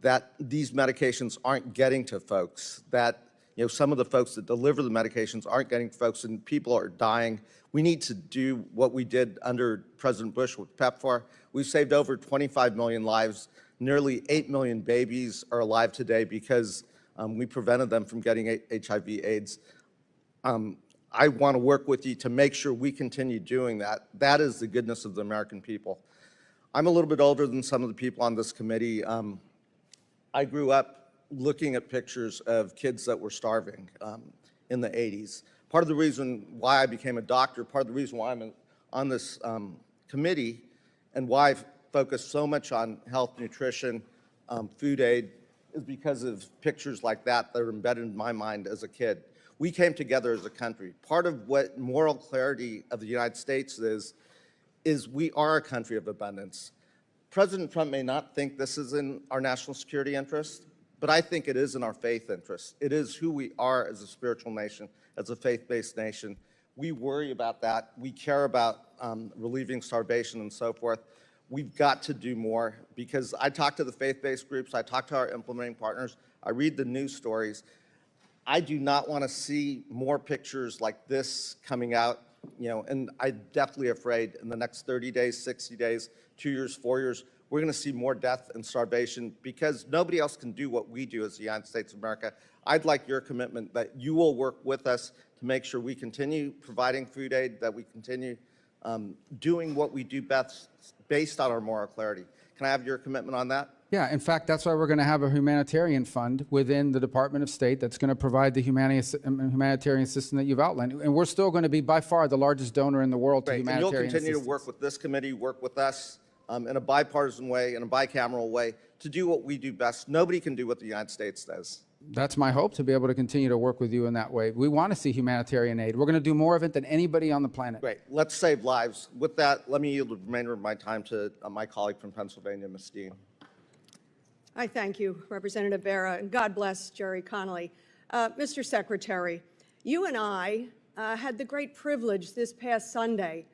that these medications aren't getting to folks, that some of the folks that deliver the medications aren't getting to folks, and people are dying. We need to do what we did under President Bush with PEPFAR. We've saved over 25 million lives. Nearly 8 million babies are alive today because we prevented them from getting HIV/AIDS. I want to work with you to make sure we continue doing that. That is the goodness of the American people. I'm a little bit older than some of the people on this committee. I grew up looking at pictures of kids that were starving in the 80s. Part of the reason why I became a doctor, part of the reason why I'm on this committee, and why I've focused so much on health, nutrition, food aid, is because of pictures like that that are embedded in my mind as a kid. We came together as a country. Part of what moral clarity of the United States is we are a country of abundance. President Trump may not think this is in our national security interest, but I think it is in our faith interest. It is who we are as a spiritual nation, as a faith-based nation. We worry about that. We care about relieving starvation and so forth. We've got to do more, because I talk to the faith-based groups, I talk to our implementing partners, I read the news stories. I do not want to see more pictures like this coming out, and I'm definitely afraid in the next 30 days, 60 days, 2 years, 4 years, we're going to see more death and starvation because nobody else can do what we do as the United States of America. I'd like your commitment that you will work with us to make sure we continue providing food aid, that we continue doing what we do best based on our moral clarity. Can I have your commitment on that? Yeah, in fact, that's why we're going to have a humanitarian fund within the Department of State that's going to provide the humanitarian assistance that you've outlined. And we're still going to be by far the largest donor in the world to humanitarian assistance. And you'll continue to work with this committee, work with us in a bipartisan way, in a bicameral way, to do what we do best. Nobody can do what the United States does. That's my hope, to be able to continue to work with you in that way. We want to see humanitarian aid. We're going to do more of it than anybody on the planet. Great. Let's save lives. With that, let me yield the remainder of my time to my colleague from Pennsylvania, Ms. Steen. I thank you, Representative Barra, and God bless Jerry Connolly. Mr. Secretary, you and I had the great privilege this past Sunday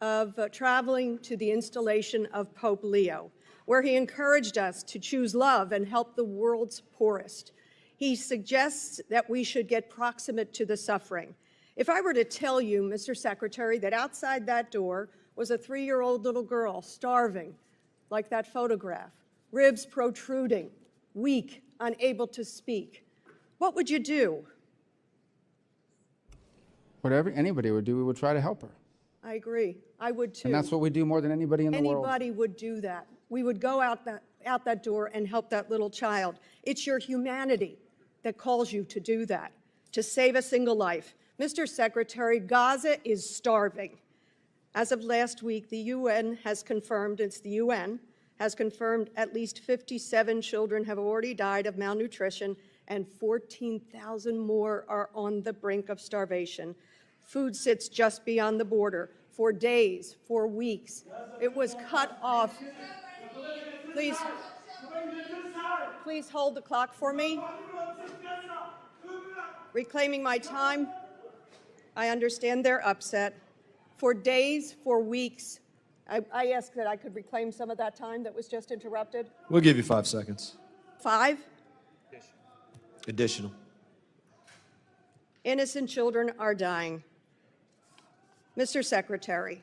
of traveling to the installation of Pope Leo, where he encouraged us to choose love and help the world's poorest. He suggests that we should get proximate to the suffering. If I were to tell you, Mr. Secretary, that outside that door was a 3-year-old little girl starving, like that photograph, ribs protruding, weak, unable to speak, what would you do? Whatever anybody would do, we would try to help her. I agree. I would too. And that's what we do more than anybody in the world. Anybody would do that. We would go out that door and help that little child. It's your humanity that calls you to do that, to save a single life. Mr. Secretary, Gaza is starving. As of last week, the UN has confirmed, it's the UN, has confirmed at least 57 children have already died of malnutrition and 14,000 more are on the brink of starvation. Food sits just beyond the border for days, for weeks. It was cut off. Please hold the clock for me. Reclaiming my time. I understand they're upset. For days, for weeks, I asked that I could reclaim some of that time that was just interrupted. We'll give you 5 seconds. 5? Additional. Innocent children are dying. Mr. Secretary,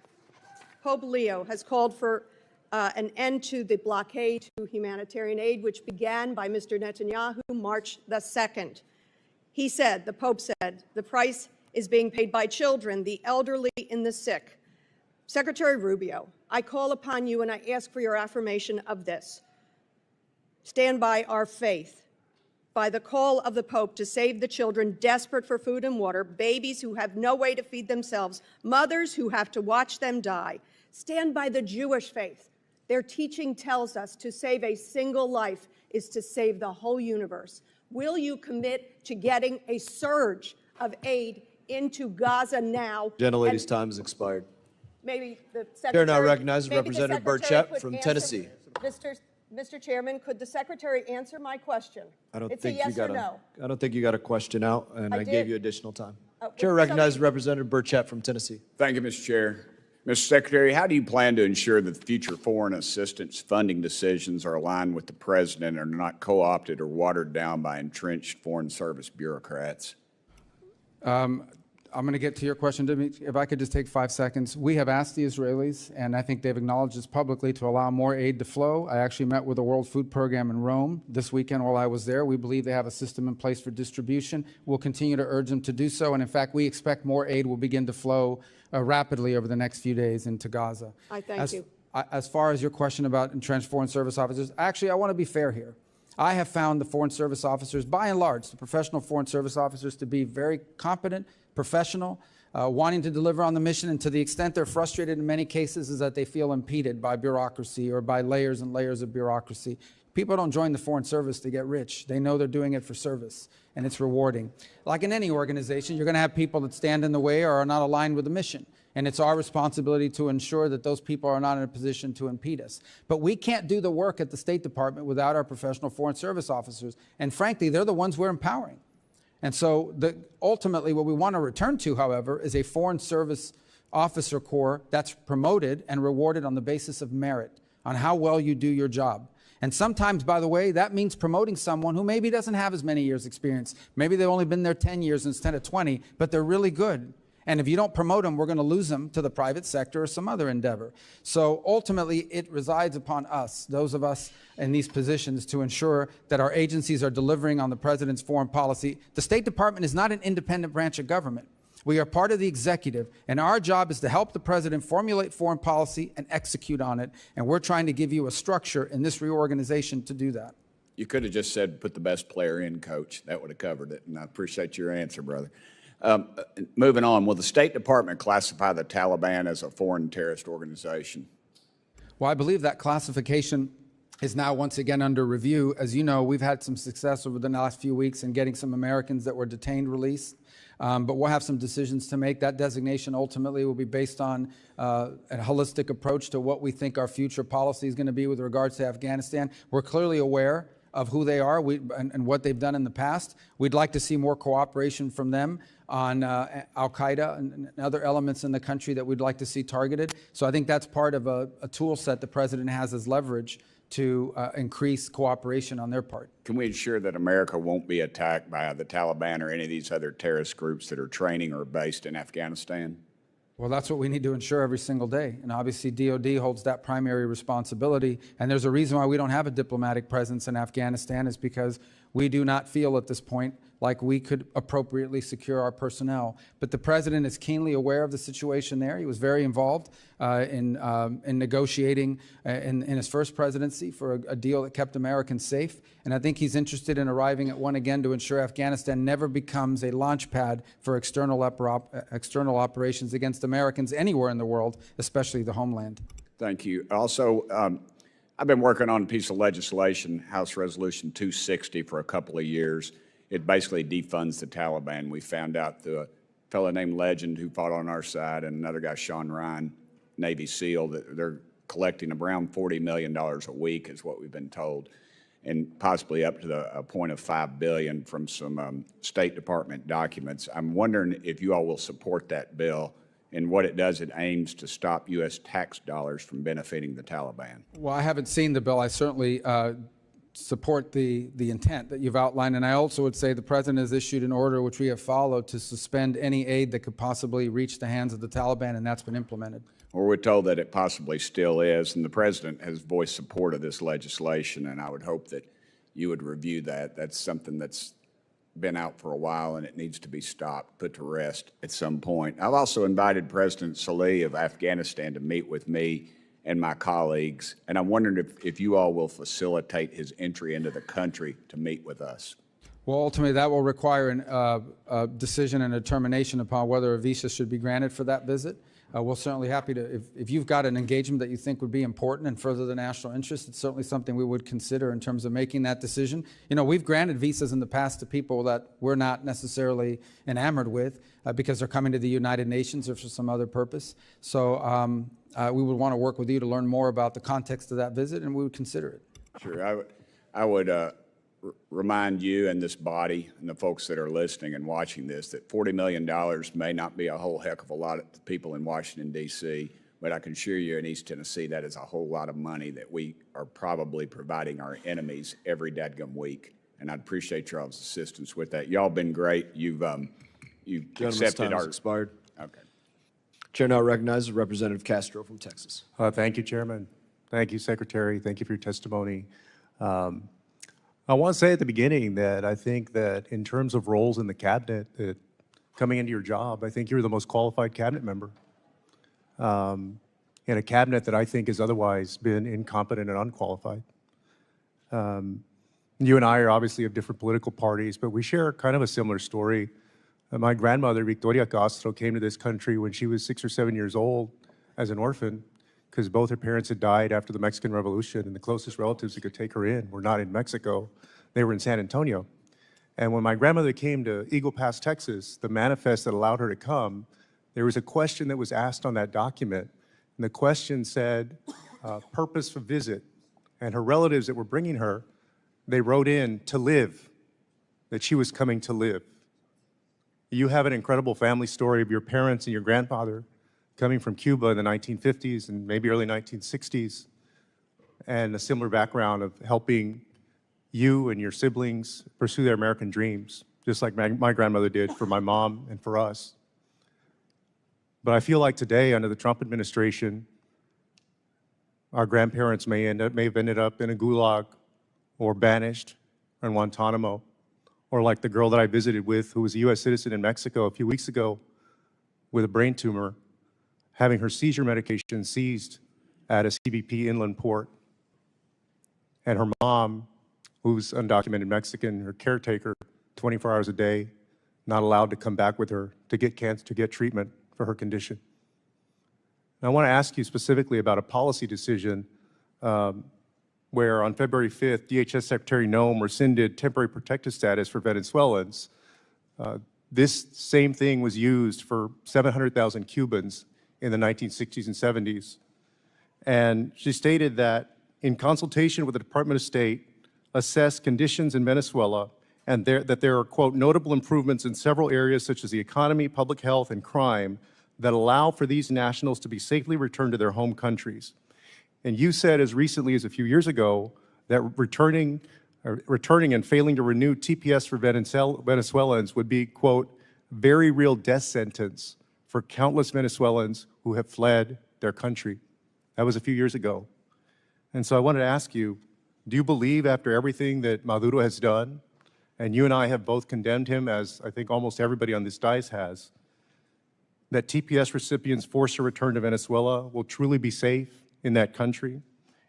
Pope Leo has called for an end to the blockade to humanitarian aid, which began by Mr. Netanyahu March the 2nd. He said, the Pope said, the price is being paid by children, the elderly, and the sick. Secretary Rubio, I call upon you and I ask for your affirmation of this. Stand by our faith, by the call of the Pope to save the children desperate for food and water, babies who have no way to feed themselves, mothers who have to watch them die. Stand by the Jewish faith. Their teaching tells us to save a single life is to save the whole universe. Will you commit to getting a surge of aid into Gaza now? Gentlelady's time has expired. Maybe the Secretary... Chair now recognizes maybe the Representative Secretary Burchett could from answer- Tennessee. Mr. Chairman, could the Secretary answer my question? It's a you yes got or no. I don't think you got a question out, and I I did. gave you additional time. Well, Chair recognizes Representative Burchett from Tennessee. Thank you, Mr. Chair. Mr. Secretary, how do you plan to ensure that future foreign assistance funding decisions are aligned with the President and are not co-opted or watered down by entrenched Foreign Service bureaucrats? I'm going to get to your question, Dimitri. If I could just take 5 seconds. We have asked the Israelis, and I think they've acknowledged this publicly, to allow more aid to flow. I actually met with the World Food Program in Rome this weekend while I was there. We believe they have a system in place for distribution. We'll continue to urge them to do so, and in fact, we expect more aid will begin to flow rapidly over the next few days into Gaza. I thank you. As far as your question about entrenched Foreign Service officers, actually, I want to be fair here. I have found the Foreign Service officers, by and large, the professional Foreign Service officers, to be very competent, professional, wanting to deliver on the mission, and to the extent they're frustrated in many cases is that they feel impeded by bureaucracy or by layers and layers of bureaucracy. People don't join the Foreign Service to get rich. They know they're doing it for service, and it's rewarding. Like in any organization, you're going to have people that stand in the way or are not aligned with the mission. And it's our responsibility to ensure that those people are not in a position to impede us. But we can't do the work at the State Department without our professional Foreign Service officers. And frankly, they're the ones we're empowering. And so ultimately what we want to return to, however, is a Foreign Service officer corps that's promoted and rewarded on the basis of merit, on how well you do your job. And sometimes, by the way, that means promoting someone who maybe doesn't have as many years experience. Maybe they've only been there 10 years instead of 20, but they're really good. And if you don't promote them, we're going to lose them to the private sector or some other endeavor. So ultimately, it resides upon us, those of us in these positions, to ensure that our agencies are delivering on the President's foreign policy. The State Department is not an independent branch of government. We are part of the executive, and our job is to help the President formulate foreign policy and execute on it. And we're trying to give you a structure in this reorganization to do that. You could have just said, put the best player in, Coach. That would have covered it, and I appreciate your answer, brother. Moving on, will the State Department classify the Taliban as a foreign terrorist organization? Well, I believe that classification is now once again under review. As you know, we've had some success over the last few weeks in getting some Americans that were detained released. But we'll have some decisions to make. That designation ultimately will be based on a holistic approach to what we think our future policy is going to be with regards to Afghanistan. We're clearly aware of who they are and what they've done in the past. We'd like to see more cooperation from them on al-Qaeda and other elements in the country that we'd like to see targeted. So I think that's part of a tool set the President has as leverage to increase cooperation on their part. Can we ensure that America won't be attacked by the Taliban or any of these other terrorist groups that are training or based in Afghanistan? Well, that's what we need to ensure every single day. And obviously, DOD holds that primary responsibility. And there's a reason why we don't have a diplomatic presence in Afghanistan, is because we do not feel at this point like we could appropriately secure our personnel. But the president is keenly aware of the situation there. He was very involved in negotiating in his first presidency for a deal that kept Americans safe. And I think he's interested in arriving at one again to ensure Afghanistan never becomes a launch pad for external operations against Americans anywhere in the world, especially the homeland. Thank you. Also, I've been working on a piece of legislation, House Resolution 260, for a couple of years. It basically defunds the Taliban. We found out through a fellow named Legend who fought on our side and another guy, Sean Ryan, Navy SEAL, that they're collecting around $40 million a week is what we've been told, and possibly up to a point of $5 billion from some State Department documents. I'm wondering if you all will support that bill and what it does. It aims to stop U.S. tax dollars from benefiting the Taliban. Well, I haven't seen the bill. I certainly support the intent that you've outlined, and I also would say the president has issued an order which we have followed to suspend any aid that could possibly reach the hands of the Taliban, and that's been implemented. Well, we're told that it possibly still is, and the president has voiced support of this legislation, and I would hope that you would review that. That's something that's been out for a while, and it needs to be stopped, put to rest at some point. I've also invited President Saleh of Afghanistan to meet with me and my colleagues, and I'm wondering if you all will facilitate his entry into the country to meet with us. Well, ultimately, that will require a decision and a determination upon whether a visa should be granted for that visit. We're certainly happy to, if you've got an engagement that you think would be important and further the national interest, it's certainly something we would consider in terms of making that decision. You know, we've granted visas in the past to people that we're not necessarily enamored with because they're coming to the United Nations or for some other purpose. So we would want to work with you to learn more about the context of that visit, and we would consider it. Sure. I would remind you and this body and the folks that are listening and watching this that $40 million may not be a whole heck of a lot of people in Washington, D.C., but I can assure you in East Tennessee that is a whole lot of money that we are probably providing our enemies every dadgum week, and I'd appreciate y'all's assistance with that. Y'all been great. You've accepted our... expired. Okay. Chair now recognizes Representative Castro from Texas. Thank you, Chairman. Thank you, Secretary. Thank you for your testimony. I want to say at the beginning that I think that in terms of roles in the cabinet, that coming into your job, I think you're the most qualified cabinet member in a cabinet that I think has otherwise been incompetent and unqualified. You and I are obviously of different political parties, but we share kind of a similar story. My grandmother, Victoria Castro, came to this country when she was 6 or 7 years old as an orphan because both her parents had died after the Mexican Revolution, and the closest relatives that could take her in were not in Mexico. They were in San Antonio. And when my grandmother came to Eagle Pass, Texas, the manifest that allowed her to come, there was a question that was asked on that document. And the question said, purpose for visit. And her relatives that were bringing her, they wrote in to live, that she was coming to live. You have an incredible family story of your parents and your grandfather coming from Cuba in the 1950s and maybe early 1960s, and a similar background of helping you and your siblings pursue their American dreams, just like my grandmother did for my mom and for us. But I feel like today, under the Trump administration, our grandparents may have ended up in a gulag or banished or in Guantanamo, or like the girl that I visited with who was a U.S. citizen in Mexico a few weeks ago with a brain tumor, having her seizure medication seized at a CBP inland port. And her mom, who's undocumented Mexican, her caretaker, 24 hours a day, not allowed to come back with her to get cancer, to get treatment for her condition. And I want to ask you specifically about a policy decision where on February 5th, DHS Secretary Noem rescinded temporary protected status for Venezuelans. This same thing was used for 700,000 Cubans in the 1960s and 70s. And she stated that in consultation with the Department of State, assess conditions in Venezuela and that there are, quote, notable improvements in several areas such as the economy, public health, and crime that allow for these nationals to be safely returned to their home countries. And you said as recently as a few years ago that returning and failing to renew TPS for Venezuelans would be, quote, very real death sentence for countless Venezuelans who have fled their country. That was a few years ago. And so I wanted to ask you, do you believe after everything that Maduro has done and you and I have both condemned him, as I think almost everybody on this dais has, that TPS recipients forced to return to Venezuela will truly be safe in that country?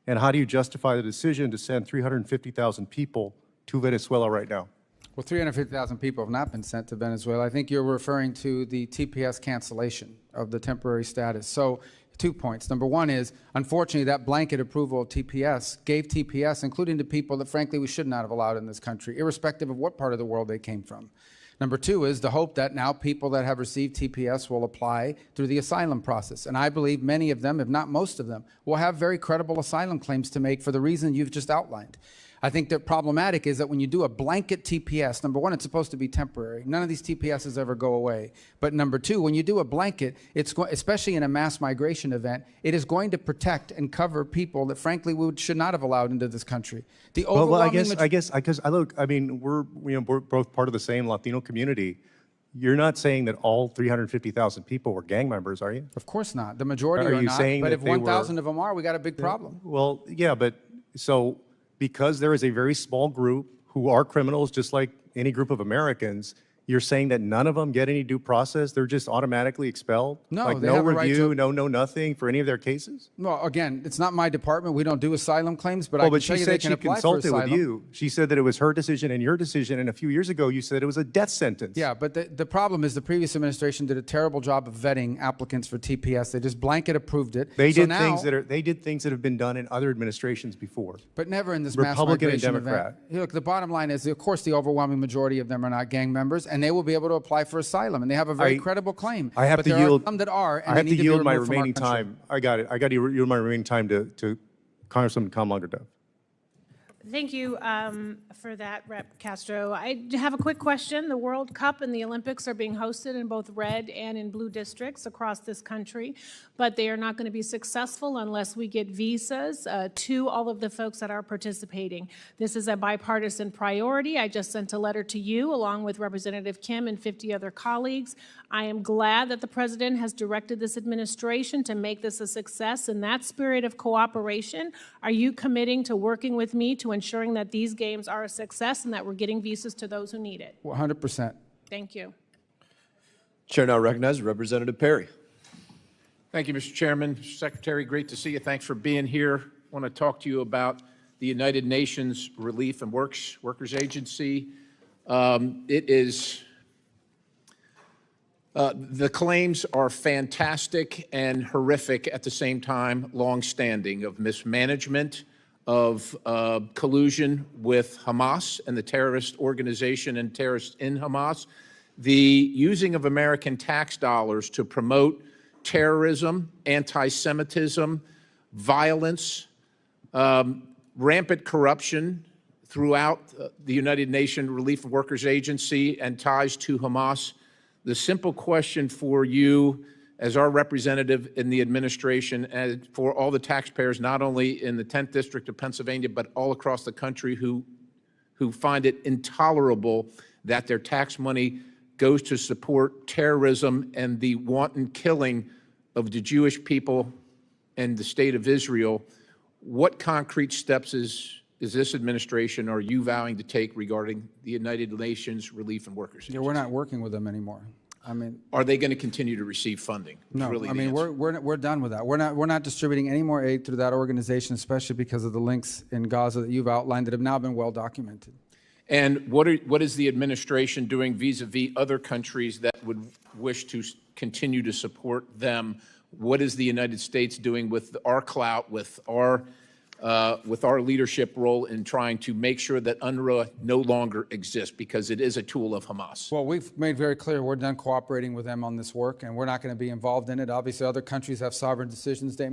And how do you justify the decision to send 350,000 people to Venezuela right now? Well, 350,000 people have not been sent to Venezuela. I think you're referring to the TPS cancellation of the temporary status. So 2 points. Number one is, unfortunately, that blanket approval of TPS gave TPS, including to people that, frankly, we should not have allowed in this country, irrespective of what part of the world they came from. Number two is the hope that now people that have received TPS will apply through the asylum process. And I believe many of them, if not most of them, will have very credible asylum claims to make for the reason you've just outlined. I think that problematic is that when you do a blanket TPS, number one, it's supposed to be temporary. None of these TPSs ever go away. But number two, when you do a blanket, especially in a mass migration event, it is going to protect and cover people that, frankly, we should not have allowed into this country. The overwhelming I guess, look, I mean, we're both part of the same Latino community. You're not saying that all 350,000 people were gang members, are you? Of course not. The majority Are are you not. saying But that if they 1,000 were- of them are, we got a big problem. Well, yeah, but so because there is a very small group who are criminals, just like any group of Americans, you're saying that none of them get any due process? They're just automatically expelled? No, like they no have a right review, to- no nothing for any of their cases? Well, again, it's not my department. We don't do asylum claims, but I Well, can but tell she you they said can she apply for consulted asylum. with you. She said that it was her decision and your decision, and a few years ago you said it was a death sentence. Yeah, but the problem is the previous administration did a terrible job of vetting applicants for TPS. They just blanket approved it. They So did now- things that have been done in other administrations before. But never in this mass Republican and migration Democrat. event. Look, the bottom line is, of course, the overwhelming majority of them are not gang members, and they will be able to apply for asylum, and they have a very credible claim. I have but to there yield. are some that are, and I they have need to to be yield my removed from our remaining country. time. I got it. I got to yield my remaining time to Congresswoman Kamlager-Dove. Thank you for that, Rep. Castro. I have a quick question. The World Cup and the Olympics are being hosted in both red and in blue districts across this country, but they are not going to be successful unless we get visas to all of the folks that are participating. This is a bipartisan priority. I just sent a letter to you along with Representative Kim and 50 other colleagues. I am glad that the President has directed this administration to make this a success. In that spirit of cooperation, are you committing to working with me to ensuring that these games are a success and that we're getting visas to those who need it? 100%. Thank you. Chair now recognizes Representative Perry. Thank you, Mr. Chairman. Mr. Secretary, great to see you. Thanks for being here. I want to talk to you about the United Nations Relief and Workers Agency. The claims are fantastic and horrific at the same time, longstanding, of mismanagement, of collusion with Hamas and the terrorist organization and terrorists in Hamas, the using of American tax dollars to promote terrorism, anti-Semitism, violence, rampant corruption throughout the United Nations Relief Workers Agency and ties to Hamas. The simple question for you as our representative in the administration and for all the taxpayers, not only in the 10th District of Pennsylvania, but all across the country who find it intolerable that their tax money goes to support terrorism and the wanton killing of the Jewish people and the state of Israel, what concrete steps is this administration, are you vowing to take regarding the United Nations Relief and Workers Agency? Yeah, we're not working with them anymore. I mean, are they going to continue to receive funding? no. Really I mean, we're done with that. We're not distributing any more aid through that organization, especially because of the links in Gaza that you've outlined that have now been well documented. And what is the administration doing vis-a-vis other countries that would wish to continue to support them? What is the United States doing with our clout, with our leadership role in trying to make sure that UNRWA no longer exists, because it is a tool of Hamas? Well, we've made very clear we're done cooperating with them on this work, and we're not going to be involved in it. Obviously, other countries have sovereign decisions they make.